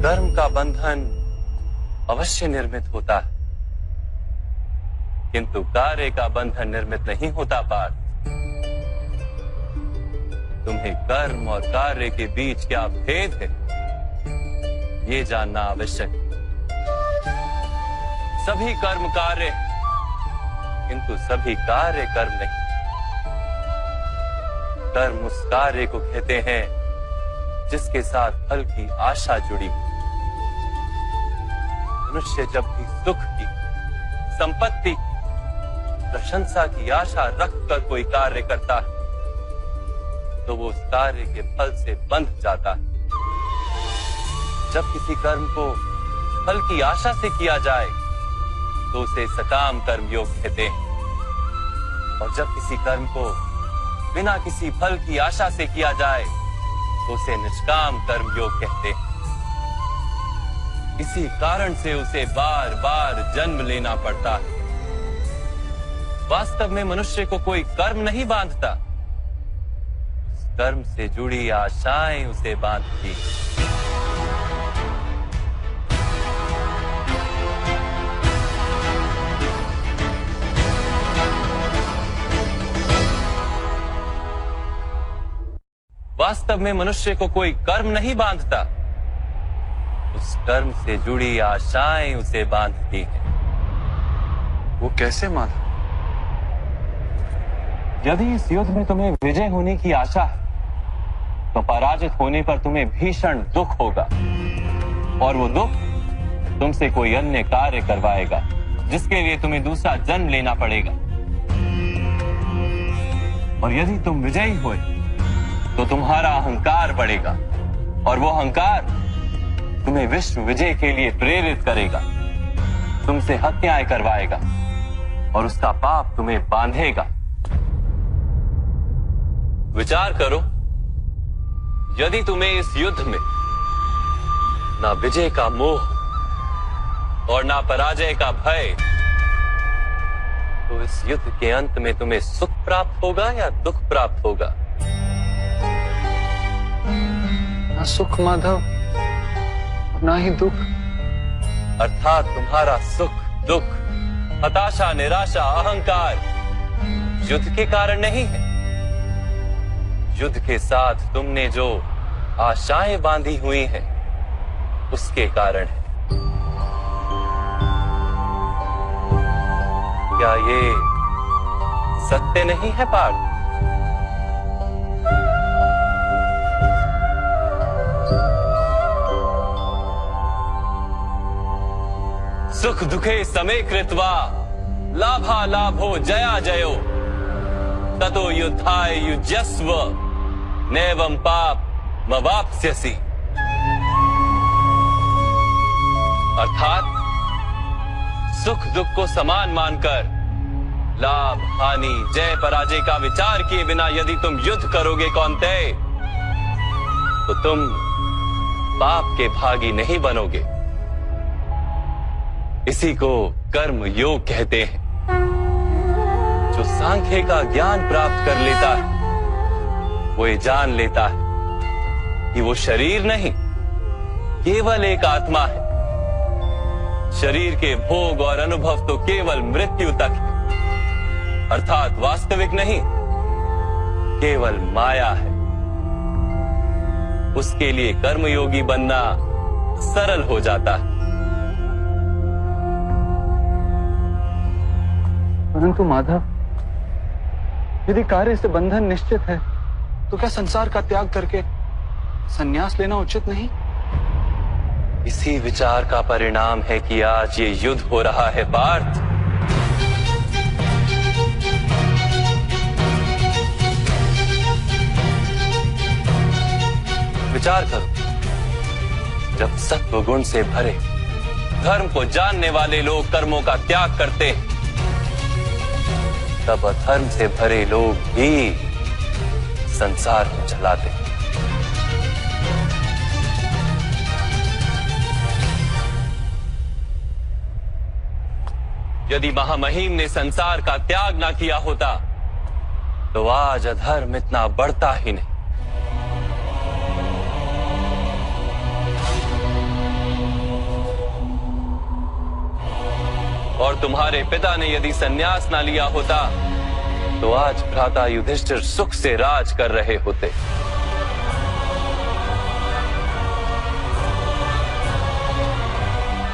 कर्म का बंधन अवश्य निर्मित होता है, किंतु कार्य का बंधन निर्मित नहीं होता पार्थ। तुम्हें कर्म और कार्य के बीच क्या भेद है, ये जानना आवश्यक है। सभी कर्म कार्य, किंतु सभी कार्य कर्म नहीं। कर्म उस कार्य को कहते हैं जिसके साथ फल की आशा जुड़ी। मनुष्य जब भी सुख की, संपत्ति की, प्रशंसा की आशा रखकर कोई कार्य करता है तो वो उस कार्य के फल से बंध जाता है। जब किसी कर्म को फल की आशा से किया जाए तो उसे सकाम कर्म योग कहते हैं, और जब किसी कर्म को बिना किसी फल की आशा से किया जाए तो उसे निष्काम कर्म योग कहते हैं। इसी कारण से उसे बार बार जन्म लेना पड़ता है। वास्तव में मनुष्य को कोई कर्म नहीं बांधता, उस कर्म से जुड़ी आशाएं उसे बांधती। वास्तव में मनुष्य को कोई कर्म नहीं बांधता, उस कर्म से जुड़ी आशाएं उसे बांधती हैं। वो कैसे माधव? यदि इस युद्ध में तुम्हें विजय होने की आशा है तो पराजित होने पर तुम्हें भीषण दुख होगा, और वो दुख तुमसे कोई अन्य कार्य करवाएगा जिसके लिए तुम्हें दूसरा जन्म लेना पड़ेगा। और यदि तुम विजयी हुए तो तुम्हारा अहंकार बढ़ेगा, और वो अहंकार तुम्हें विश्व विजय के लिए प्रेरित करेगा, तुमसे हत्याएं करवाएगा और उसका पाप तुम्हें बांधेगा। विचार करो, यदि तुम्हें इस युद्ध में ना विजय का मोह और ना पराजय का भय, तो इस युद्ध के अंत में तुम्हें सुख प्राप्त होगा या दुख प्राप्त होगा? ना सुख माधव, ना ही दुख। अर्थात तुम्हारा सुख, दुख, हताशा, निराशा, अहंकार युद्ध के कारण नहीं है। युद्ध के साथ तुमने जो आशाएं बांधी हुई हैं, उसके कारण है। क्या ये सत्य नहीं है पार्थ? सुख दुखे समे कृत्वा लाभा लाभो जया जयो ततो युद्धाय युज्यस्व नैवं पाप मवाप्स्यसि। अर्थात सुख दुख को समान मानकर लाभ हानि जय पराजय का विचार किए बिना यदि तुम युद्ध करोगे कौन्तेय, तो तुम पाप के भागी नहीं बनोगे। इसी को कर्म योग कहते हैं। जो सांख्य का ज्ञान प्राप्त कर लेता है वो ये जान लेता है कि वो शरीर नहीं, केवल एक आत्मा है। शरीर के भोग और अनुभव तो केवल मृत्यु तक है, अर्थात वास्तविक नहीं, केवल माया है। उसके लिए कर्मयोगी बनना सरल हो जाता है। परंतु माधव, यदि कार्य से बंधन निश्चित है तो क्या संसार का त्याग करके संन्यास लेना उचित नहीं? इसी विचार का परिणाम है कि आज ये युद्ध हो रहा है पार्थ। विचार करो, जब सत्व गुण से भरे धर्म को जानने वाले लोग कर्मों का त्याग करते हैं, तब अधर्म से भरे लोग भी संसार को चलाते हैं। यदि महामहिम ने संसार का त्याग ना किया होता तो आज अधर्म इतना बढ़ता ही नहीं। और तुम्हारे पिता ने यदि संन्यास ना लिया होता तो आज भ्राता युधिष्ठिर सुख से राज कर रहे होते।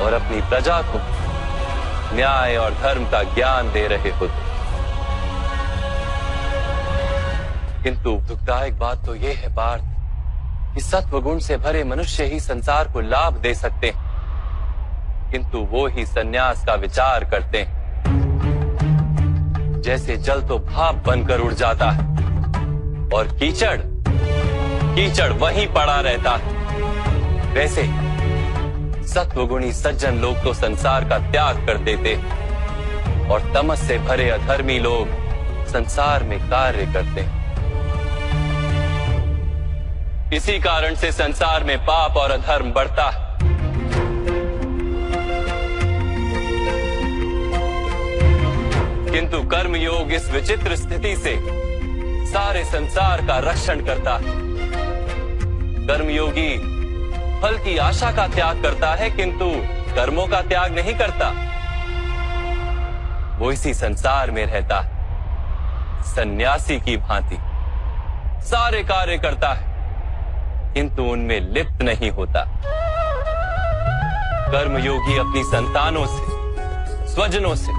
और अपनी प्रजा को न्याय और धर्म का ज्ञान दे रहे होते। किंतु दुखदायक बात तो यह है पार्थ कि सत्वगुण से भरे मनुष्य ही संसार को लाभ दे सकते हैं, किंतु वो ही संन्यास का विचार करते हैं। जैसे जल तो भाप बनकर उड़ जाता है और कीचड़ वहीं पड़ा रहता है, वैसे सत्वगुणी सज्जन लोग तो संसार का त्याग कर देते और तमस से भरे अधर्मी लोग संसार में कार्य करते हैं। इसी कारण से संसार में पाप और अधर्म बढ़ता है। किंतु कर्मयोग इस विचित्र स्थिति से सारे संसार का रक्षण करता है। कर्मयोगी फल की आशा का त्याग करता है, किंतु कर्मों का त्याग नहीं करता। वो इसी संसार में रहता है सन्यासी की भांति, सारे कार्य करता है किंतु उनमें लिप्त नहीं होता। कर्मयोगी अपनी संतानों से, स्वजनों से,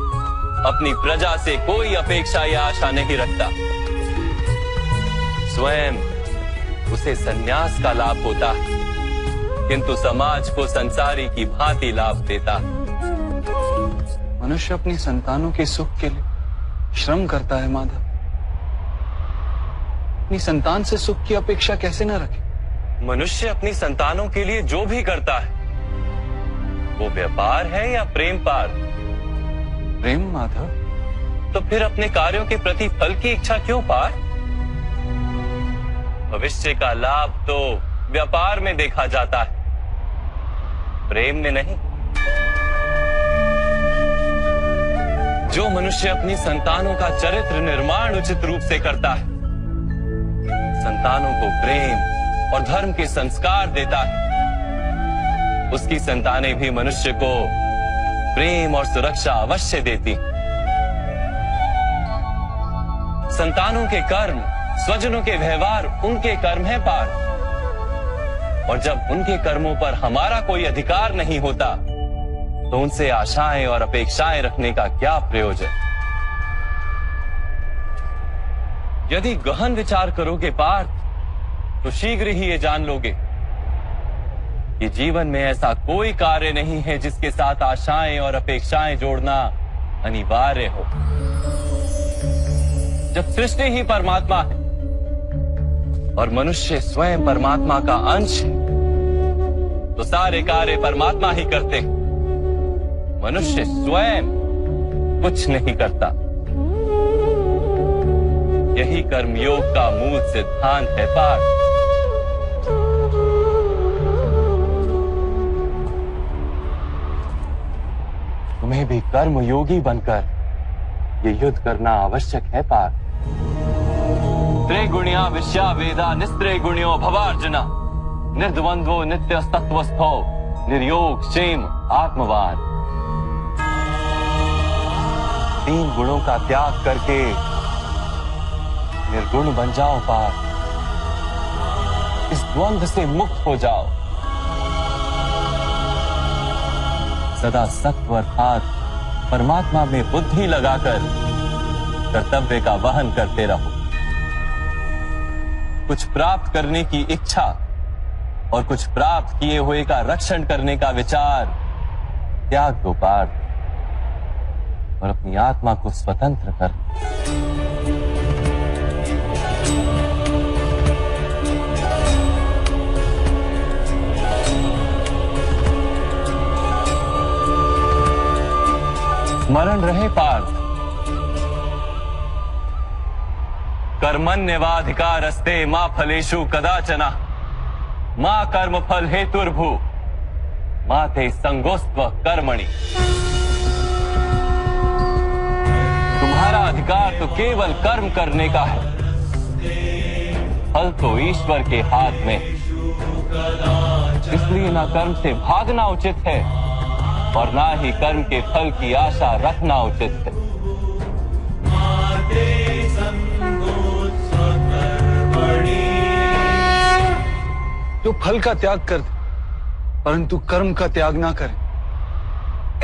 अपनी प्रजा से कोई अपेक्षा या आशा नहीं रखता। स्वयं उसे संन्यास का लाभ होता है, किंतु समाज को संसारी की भांति लाभ देता। मनुष्य अपनी संतानों के सुख के लिए श्रम करता है माधव। अपनी संतान से सुख की अपेक्षा कैसे न रखे? मनुष्य अपनी संतानों के लिए जो भी करता है वो व्यापार है या प्रेम पार? प्रेम माधव। तो फिर अपने कार्यों के प्रति फल की इच्छा क्यों पार? भविष्य का लाभ तो व्यापार में देखा जाता है, प्रेम में नहीं। जो मनुष्य अपनी संतानों का चरित्र निर्माण उचित रूप से करता है, संतानों को प्रेम और धर्म के संस्कार देता है, उसकी संतानें भी मनुष्य को प्रेम और सुरक्षा अवश्य देती। संतानों के कर्म, स्वजनों के व्यवहार उनके कर्म है पार, और जब उनके कर्मों पर हमारा कोई अधिकार नहीं होता तो उनसे आशाएं और अपेक्षाएं रखने का क्या प्रयोजन? यदि गहन विचार करोगे पार्थ तो शीघ्र ही ये जान लोगे कि जीवन में ऐसा कोई कार्य नहीं है जिसके साथ आशाएं और अपेक्षाएं जोड़ना अनिवार्य हो। जब सृष्टि ही परमात्मा है और मनुष्य स्वयं परमात्मा का अंश है, तो सारे कार्य परमात्मा ही करते हैं। मनुष्य स्वयं कुछ नहीं करता। यही कर्मयोग का मूल सिद्धांत है पार्थ। तुम्हें भी कर्मयोगी बनकर ये युद्ध करना आवश्यक है पार्थ। त्रिगुणिया विश्या वेदा निस्त्रिगुण्यो भवार्जुना, निर्द्वंद्वो नित्य तत्वस्थो निर्योग क्षेम आत्मवान। तीन गुणों का त्याग करके निर्गुण बन जाओ पार्थ। इस द्वंद्व से मुक्त हो जाओ। सदा सत्व अर्थात परमात्मा में बुद्धि लगाकर कर्तव्य का वहन करते रहो। कुछ प्राप्त करने की इच्छा और कुछ प्राप्त किए हुए का रक्षण करने का विचार त्याग दो पार्थ, और अपनी आत्मा को स्वतंत्र कर। स्मरण रहे पार्थ, कर्मण्यवाधिकारस्ते मा फलेषु कदाचन मा कर्म फल हेतुर्भु मा ते संगोस्त्व कर्मणि। तुम्हारा अधिकार तो केवल कर्म करने का है, फल तो ईश्वर के हाथ में। इसलिए ना कर्म से भागना उचित है और ना ही कर्म के फल की आशा रखना उचित है। जो फल का त्याग कर दे परंतु कर्म का त्याग ना करे,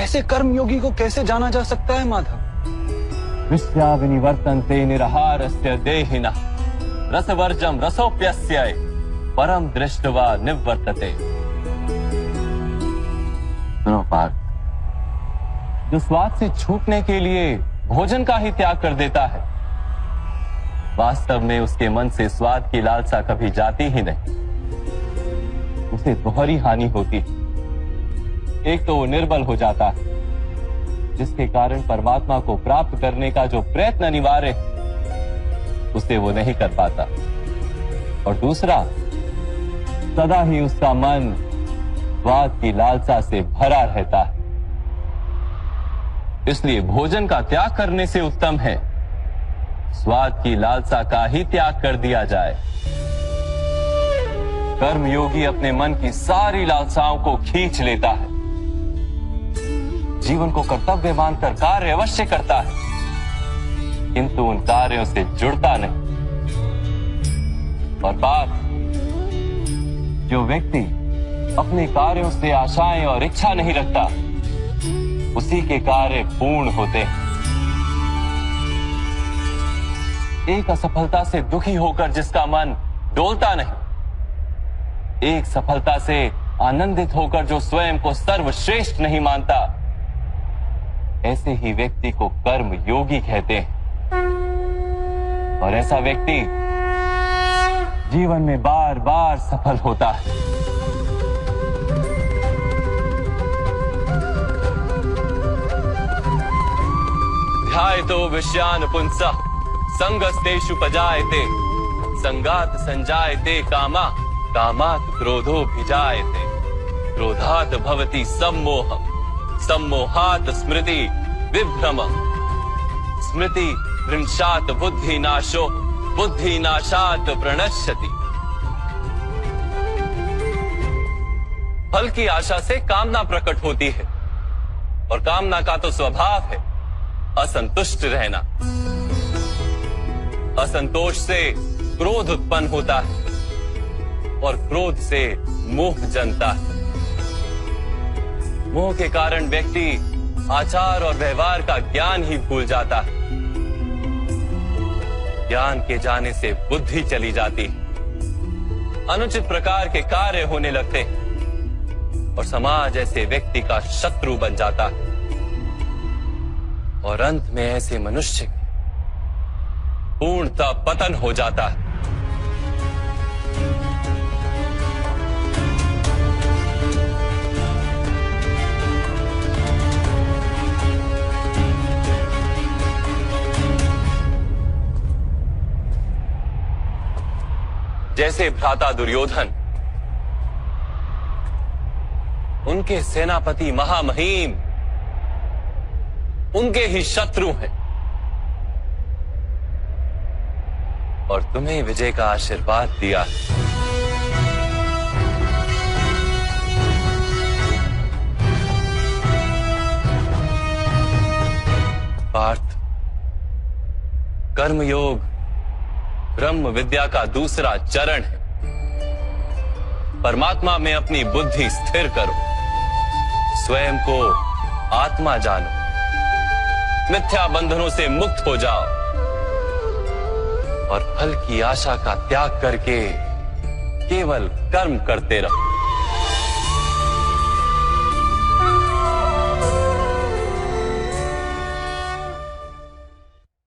ऐसे कर्म योगी को कैसे जाना जा सकता है माधव? विश्या विनिवर्तन्ते निरहारस्य देहिनः रसवर्जम रसोप्यस्य परम दृष्ट्वा निवर्तते। सुनो पार्थ, जो स्वाद से छूटने के लिए भोजन का ही त्याग कर देता है, वास्तव में उसके मन से स्वाद की लालसा कभी जाती ही नहीं। उसे दोहरी हानि होती है। एक तो वो निर्बल हो जाता है, जिसके कारण परमात्मा को प्राप्त करने का जो प्रयत्न अनिवार्य है उसे वो नहीं कर पाता, और दूसरा, सदा ही उसका मन स्वाद की लालसा से भरा रहता है। इसलिए भोजन का त्याग करने से उत्तम है स्वाद की लालसा का ही त्याग कर दिया जाए। कर्म योगी अपने मन की सारी लालसाओं को खींच लेता है, जीवन को कर्तव्य मानकर कार्य अवश्य करता है, किंतु उन कार्यों से जुड़ता नहीं। और बात, जो व्यक्ति अपने कार्यों से आशाएं और इच्छा नहीं रखता, उसी के कार्य पूर्ण होते हैं। एक असफलता से दुखी होकर जिसका मन डोलता नहीं, एक सफलता से आनंदित होकर जो स्वयं को सर्वश्रेष्ठ नहीं मानता, ऐसे ही व्यक्ति को कर्म योगी कहते हैं। और ऐसा व्यक्ति जीवन में बार बार सफल होता है। ध्यायतो विषयान पुंसः संगस्तेषु पजायते संगात संजायते कामा कामात् क्रोधोऽभिजायते क्रोधात् भवति सम्मोहः सम्मोहात् स्मृति विभ्रमः स्मृति भ्रंशात् बुद्धिनाशो बुद्धिनाशात् प्रणश्यति। फल की आशा से कामना प्रकट होती है, और कामना का तो स्वभाव है असंतुष्ट रहना। असंतोष से क्रोध उत्पन्न होता है, और क्रोध से मोह जन्मता है। मोह के कारण व्यक्ति आचार और व्यवहार का ज्ञान ही भूल जाता है। ज्ञान के जाने से बुद्धि चली जाती है, अनुचित प्रकार के कार्य होने लगते हैं, और समाज ऐसे व्यक्ति का शत्रु बन जाता है। और अंत में ऐसे मनुष्य पूर्णतः पतन हो जाता है। जैसे भ्राता दुर्योधन, उनके सेनापति महामहिम उनके ही शत्रु हैं, और तुम्हें विजय का आशीर्वाद दिया। पार्थ, कर्मयोग ब्रह्म विद्या का दूसरा चरण है। परमात्मा में अपनी बुद्धि स्थिर करो, स्वयं को आत्मा जानो, मिथ्या बंधनों से मुक्त हो जाओ, और फल की आशा का त्याग करके केवल कर्म करते रहो।